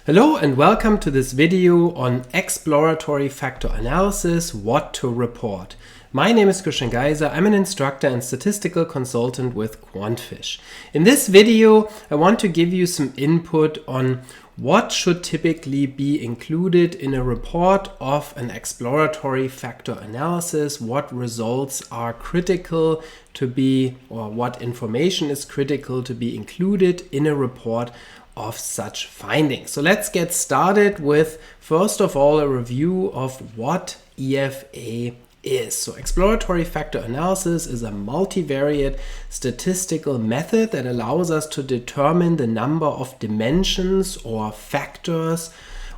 Hello and welcome to this video on exploratory factor analysis, what to report. My name is Geiser. I'm an instructor and statistical consultant with QuantFish. In this video, I want to give you some input on what should typically be included in a report of an exploratory factor analysis, what results are critical to be, or what information is critical to be included in a report of such findings. So let's get started with, first of all, a review of what EFA is. So exploratory factor analysis is a multivariate statistical method that allows us to determine the number of dimensions or factors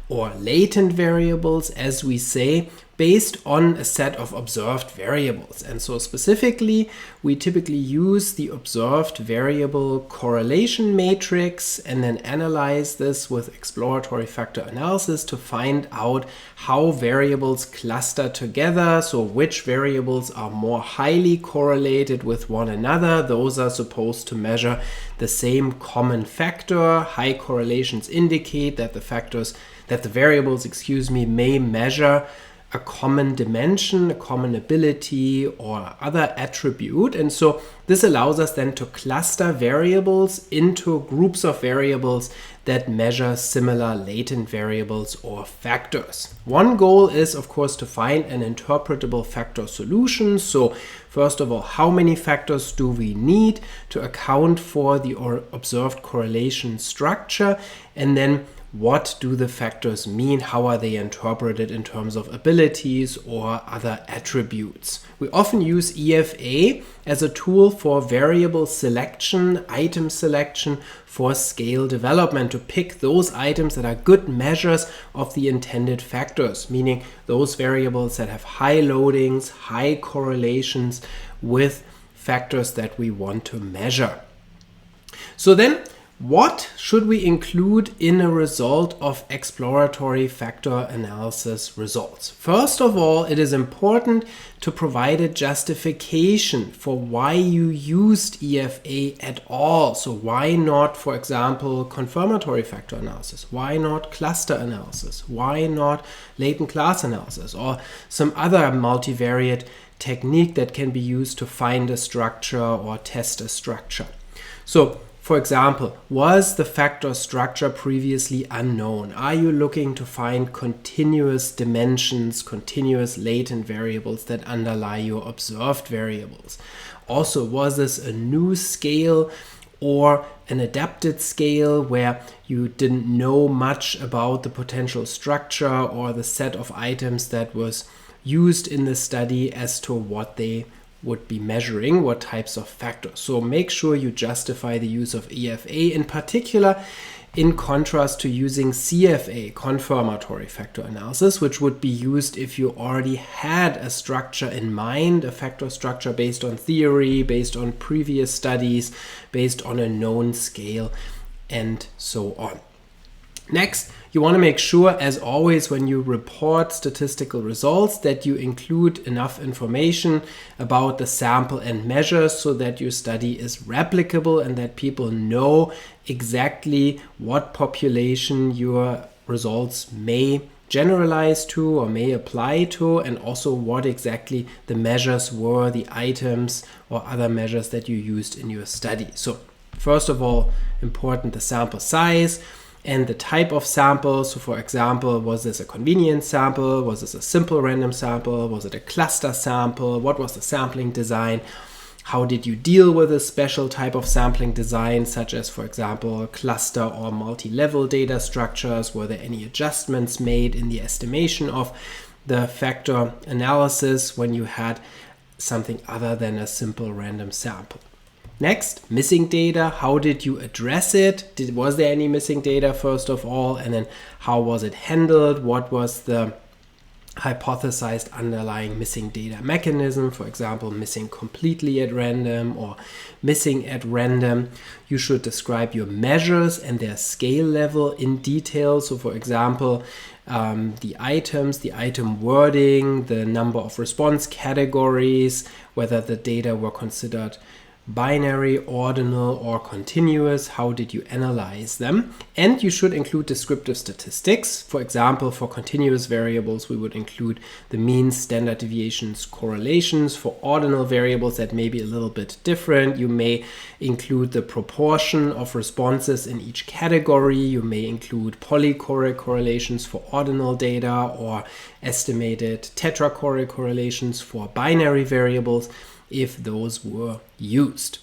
or latent variables, as we say, based on a set of observed variables. And so specifically, we typically use the observed variable correlation matrix and then analyze this with exploratory factor analysis to find out how variables cluster together. So which variables are more highly correlated with one another. Those are supposed to measure the same common factor. High correlations indicate that the variables may measure a common dimension, a common ability, or other attribute. And so this allows us then to cluster variables into groups of variables that measure similar latent variables or factors. One goal is, of course, to find an interpretable factor solution. So first of all, how many factors do we need to account for the observed correlation structure? And then what do the factors mean? How are they interpreted in terms of abilities or other attributes? We often use EFA as a tool for variable selection, item selection for scale development, to pick those items that are good measures of the intended factors, meaning those variables that have high loadings, high correlations with factors that we want to measure. So then, what should we include in a result of exploratory factor analysis results? First of all, it is important to provide a justification for why you used EFA at all. So why not, for example, confirmatory factor analysis? Why not cluster analysis? Why not latent class analysis or some other multivariate technique that can be used to find a structure or test a structure? So for example, was the factor structure previously unknown? Are you looking to find continuous dimensions, continuous latent variables that underlie your observed variables? Also, was this a new scale or an adapted scale where you didn't know much about the potential structure or the set of items that was used in the study as to what they would be measuring, what types of factors? So make sure you justify the use of EFA, in particular in contrast to using CFA, confirmatory factor analysis, which would be used if you already had a structure in mind, a factor structure based on theory, based on previous studies, based on a known scale, and so on. Next, you want to make sure, as always, when you report statistical results, that you include enough information about the sample and measures so that your study is replicable and that people know exactly what population your results may generalize to or may apply to, and also what exactly the measures were, the items or other measures that you used in your study. So first of all, important the sample size and the type of sample. So for example, was this a convenience sample? Was this a simple random sample? Was it a cluster sample? What was the sampling design? How did you deal with a special type of sampling design, such as, for example, cluster or multi-level data structures? Were there any adjustments made in the estimation of the factor analysis when you had something other than a simple random sample? Next, missing data. How did you address it? Was there any missing data, first of all? And then how was it handled? What was the hypothesized underlying missing data mechanism? For example, missing completely at random or missing at random. You should describe your measures and their scale level in detail. So for example, the items, the item wording, the number of response categories, whether the data were considered binary, ordinal, or continuous? How did you analyze them? And you should include descriptive statistics. For example, for continuous variables, we would include the mean, standard deviations, correlations. For ordinal variables, that may be a little bit different. You may include the proportion of responses in each category. You may include polychoric correlations for ordinal data or estimated tetrachoric correlations for binary variables, if those were used.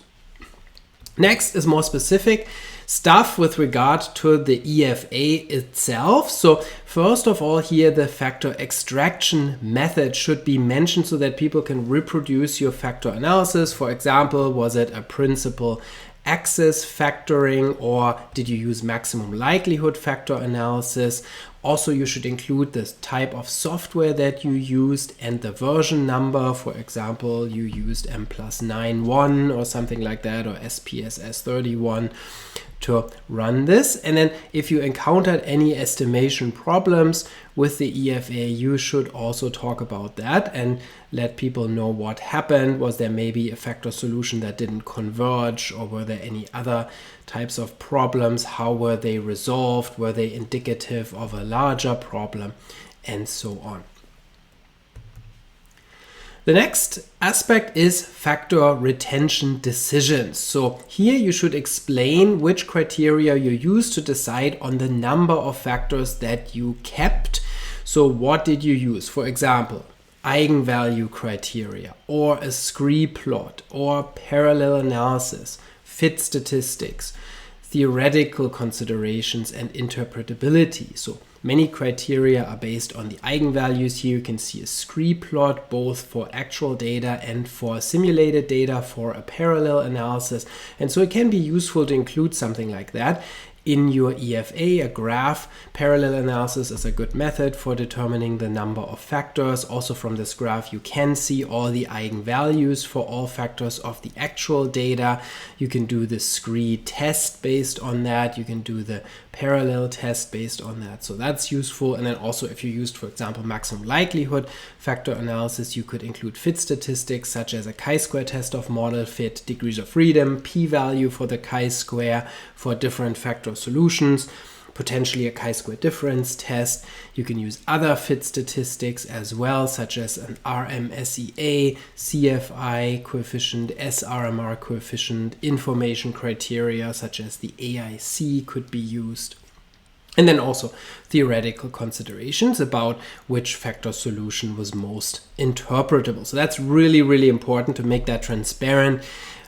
Next is more specific stuff with regard to the EFA itself. So first of all, here the factor extraction method should be mentioned so that people can reproduce your factor analysis. For example, was it a principal axis factoring, or did you use maximum likelihood factor analysis? Also, you should include the type of software that you used and the version number. For example, you used Mplus 9.1 or something like that, or SPSS 31 to run this. And then if you encountered any estimation problems with the EFA, you should also talk about that and let people know what happened. Was there maybe a factor solution that didn't converge, or were there any other types of problems? How were they resolved? Were they indicative of a larger problem? And so on. The next aspect is factor retention decisions. So here you should explain which criteria you use to decide on the number of factors that you kept. So what did you use? For example, eigenvalue criteria, or a scree plot, or parallel analysis, fit statistics, theoretical considerations, and interpretability. So many criteria are based on the eigenvalues. Here you can see a scree plot both for actual data and for simulated data for a parallel analysis. And so it can be useful to include something like that in your EFA. A graph parallel analysis is a good method for determining the number of factors. Also from this graph you can see all the eigenvalues for all factors of the actual data. You can do the scree test based on that. You can do the parallel test based on that. So that's useful. And then also if you used, for example, maximum likelihood factor analysis, you could include fit statistics such as a chi-square test of model fit, degrees of freedom, p-value for the chi-square for different factor solutions, potentially a chi-square difference test. You can use other fit statistics as well, such as an RMSEA, CFI coefficient, SRMR coefficient, information criteria such as the AIC could be used. And then also theoretical considerations about which factor solution was most interpretable. So that's really, really important to make that transparent,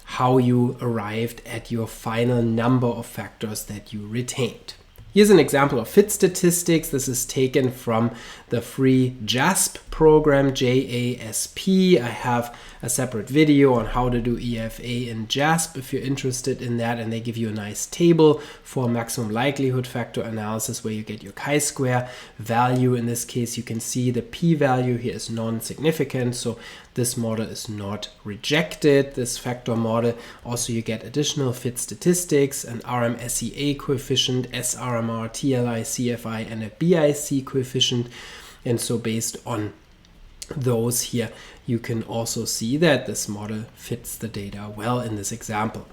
how you arrived at your final number of factors that you retained. Here's an example of fit statistics. This is taken from the free JASP program, JASP. I have a separate video on how to do EFA in JASP if you're interested in that, and they give you a nice table for maximum likelihood factor analysis where you get your chi-square value. In this case, you can see the p-value here is non-significant, so this model is not rejected, this factor model. Also, you get additional fit statistics, an RMSEA coefficient, SRMR, TLI, CFI, and a BIC coefficient. And so based on those here, you can also see that this model fits the data well in this example.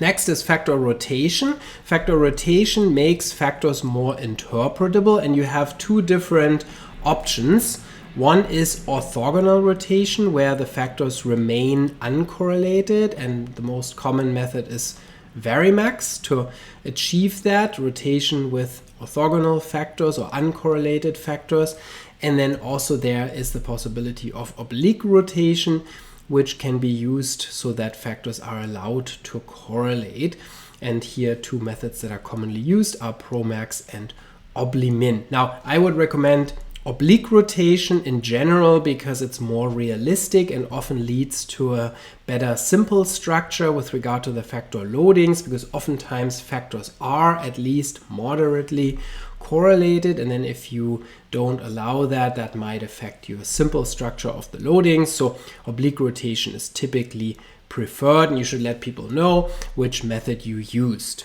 Next is factor rotation. Factor rotation makes factors more interpretable, and you have two different options. One is orthogonal rotation, where the factors remain uncorrelated, and the most common method is Varimax to achieve that rotation with orthogonal factors or uncorrelated factors. And then also there is the possibility of oblique rotation, which can be used so that factors are allowed to correlate. And here two methods that are commonly used are Promax and Oblimin. Now, I would recommend oblique rotation in general because it's more realistic and often leads to a better simple structure with regard to the factor loadings, because oftentimes factors are at least moderately correlated, and then if you don't allow that, that might affect your simple structure of the loadings. So oblique rotation is typically preferred, and you should let people know which method you used.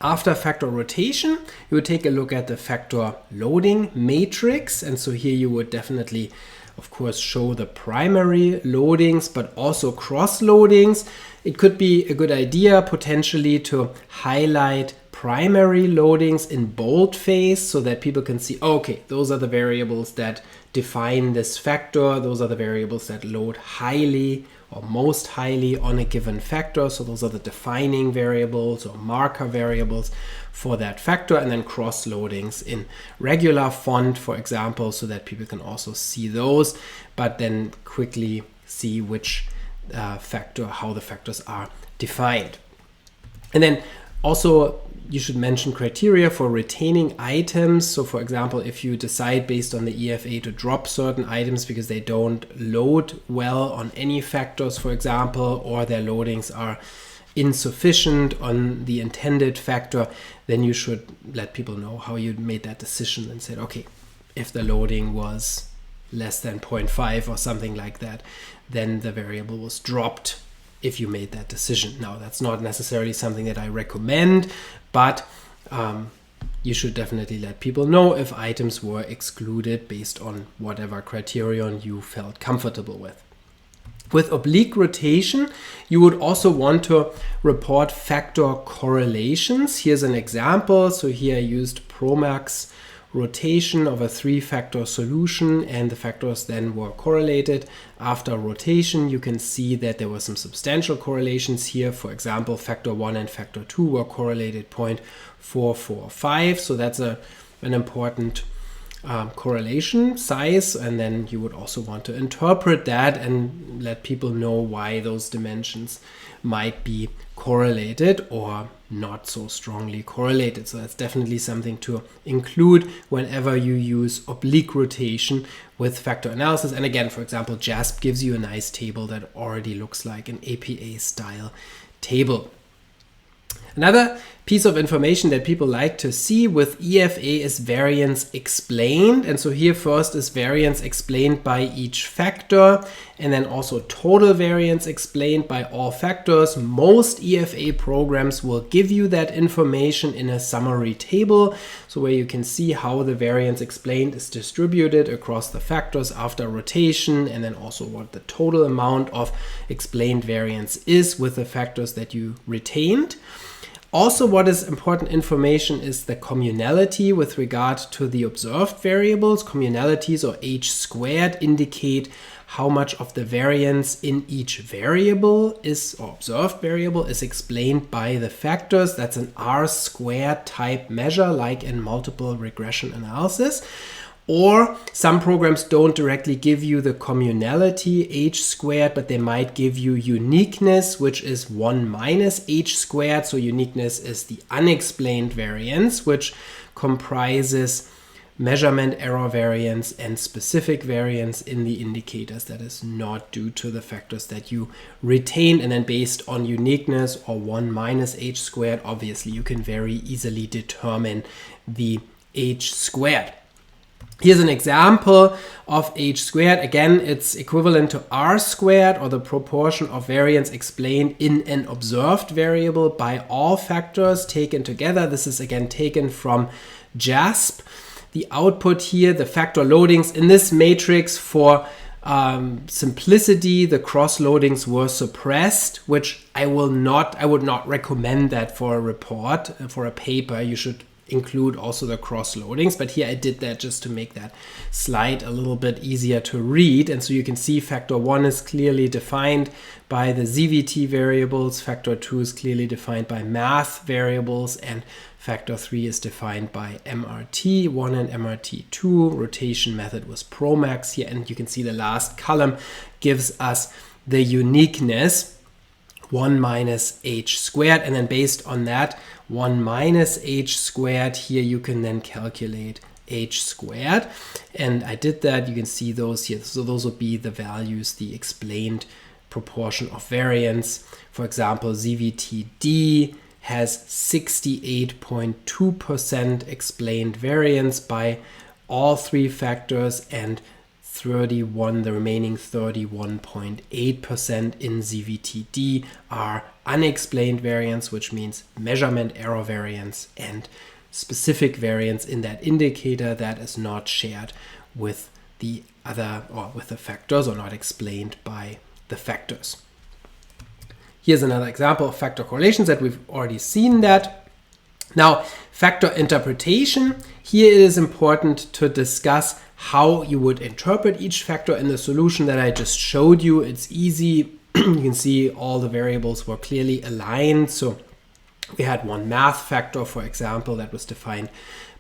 After factor rotation, you would take a look at the factor loading matrix. And so here you would definitely of course, show the primary loadings, but also cross loadings. It could be a good idea potentially to highlight primary loadings in boldface so that people can see, okay, those are the variables that define this factor. Those are the variables that load highly or most highly on a given factor. So those are the defining variables or marker variables for that factor, and then cross loadings in regular font, for example, so that people can also see those, but then quickly see which factor, how the factors are defined. And then also you should mention criteria for retaining items. So for example, if you decide based on the EFA to drop certain items because they don't load well on any factors, for example, or their loadings are insufficient on the intended factor, then you should let people know how you made that decision and said, okay, if the loading was less than 0.5 or something like that, then the variable was dropped if you made that decision. Now, that's not necessarily something that I recommend, but you should definitely let people know if items were excluded based on whatever criterion you felt comfortable with. With oblique rotation, you would also want to report factor correlations. Here's an example. So here I used Promax rotation of a 3-factor solution, and the factors then were correlated. After rotation, you can see that there were some substantial correlations here. For example, factor 1 and factor 2 were correlated 0.445. So that's an important correlation size, and then you would also want to interpret that and let people know why those dimensions might be correlated or not so strongly correlated. So that's definitely something to include whenever you use oblique rotation with factor analysis. And again, for example, JASP gives you a nice table that already looks like an APA style table. Another piece of information that people like to see with EFA is variance explained. And so here first is variance explained by each factor, and then also total variance explained by all factors. Most EFA programs will give you that information in a summary table, so where you can see how the variance explained is distributed across the factors after rotation, and then also what the total amount of explained variance is with the factors that you retained. Also, what is important information is the communality with regard to the observed variables. Communalities, or h squared, indicate how much of the variance in each variable is, or observed variable, is explained by the factors. That's an R squared type measure, like in multiple regression analysis. Or some programs don't directly give you the communality h squared, but they might give you uniqueness, which is 1 minus h squared. So uniqueness is the unexplained variance, which comprises measurement error variance and specific variance in the indicators that is not due to the factors that you retain. And then based on uniqueness, or 1 minus h squared, obviously you can very easily determine the h squared. Here's an example of h squared. Again, it's equivalent to r squared, or the proportion of variance explained in an observed variable by all factors taken together. This is again taken from JASP. The output here, the factor loadings in this matrix, for simplicity, the cross loadings were suppressed, which I would not recommend that for a report, for a paper. You should include also the cross loadings, but here I did that just to make that slide a little bit easier to read. And so you can see factor 1 is clearly defined by the ZVT variables, factor 2 is clearly defined by math variables, and factor 3 is defined by MRT1 and MRT2. Rotation method was Promax here, and you can see the last column gives us the uniqueness, 1 minus h squared, and then based on that 1 minus h squared, here you can then calculate h squared. And I did that. You can see those here. So those will be the values, the explained proportion of variance. For example, ZVTD has 68.2% explained variance by all 3 factors, and the remaining 31.8% in ZVTD are unexplained variance, which means measurement error variance and specific variance in that indicator that is not shared with the other, or with the factors, or not explained by the factors. Here's another example of factor correlations that we've already seen that. Now, factor interpretation. Here it is important to discuss how you would interpret each factor in the solution that I just showed you. It's easy. You can see all the variables were clearly aligned. So we had one math factor, for example, that was defined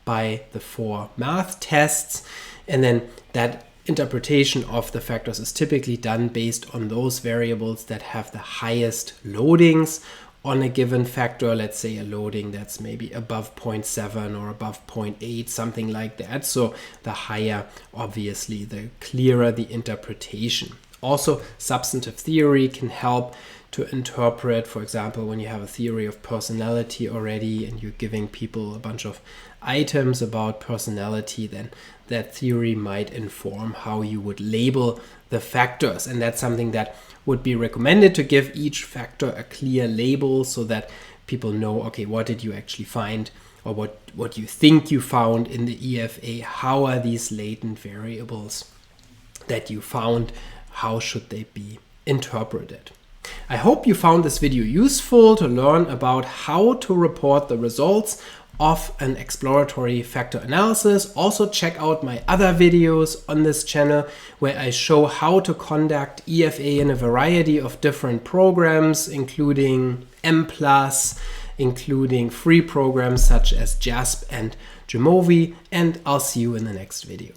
by the 4 math tests. And then that interpretation of the factors is typically done based on those variables that have the highest loadings on a given factor. Let's say a loading that's maybe above 0.7 or above 0.8, something like that. So the higher, obviously, the clearer the interpretation. Also, substantive theory can help to interpret, for example, when you have a theory of personality already and you're giving people a bunch of items about personality, then that theory might inform how you would label the factors. And that's something that would be recommended, to give each factor a clear label so that people know, okay, what did you actually find, or what you think you found in the EFA? How are these latent variables that you found? How should they be interpreted? I hope you found this video useful to learn about how to report the results of an exploratory factor analysis. Also check out my other videos on this channel where I show how to conduct EFA in a variety of different programs, including Mplus, including free programs such as JASP and Jamovi, and I'll see you in the next video.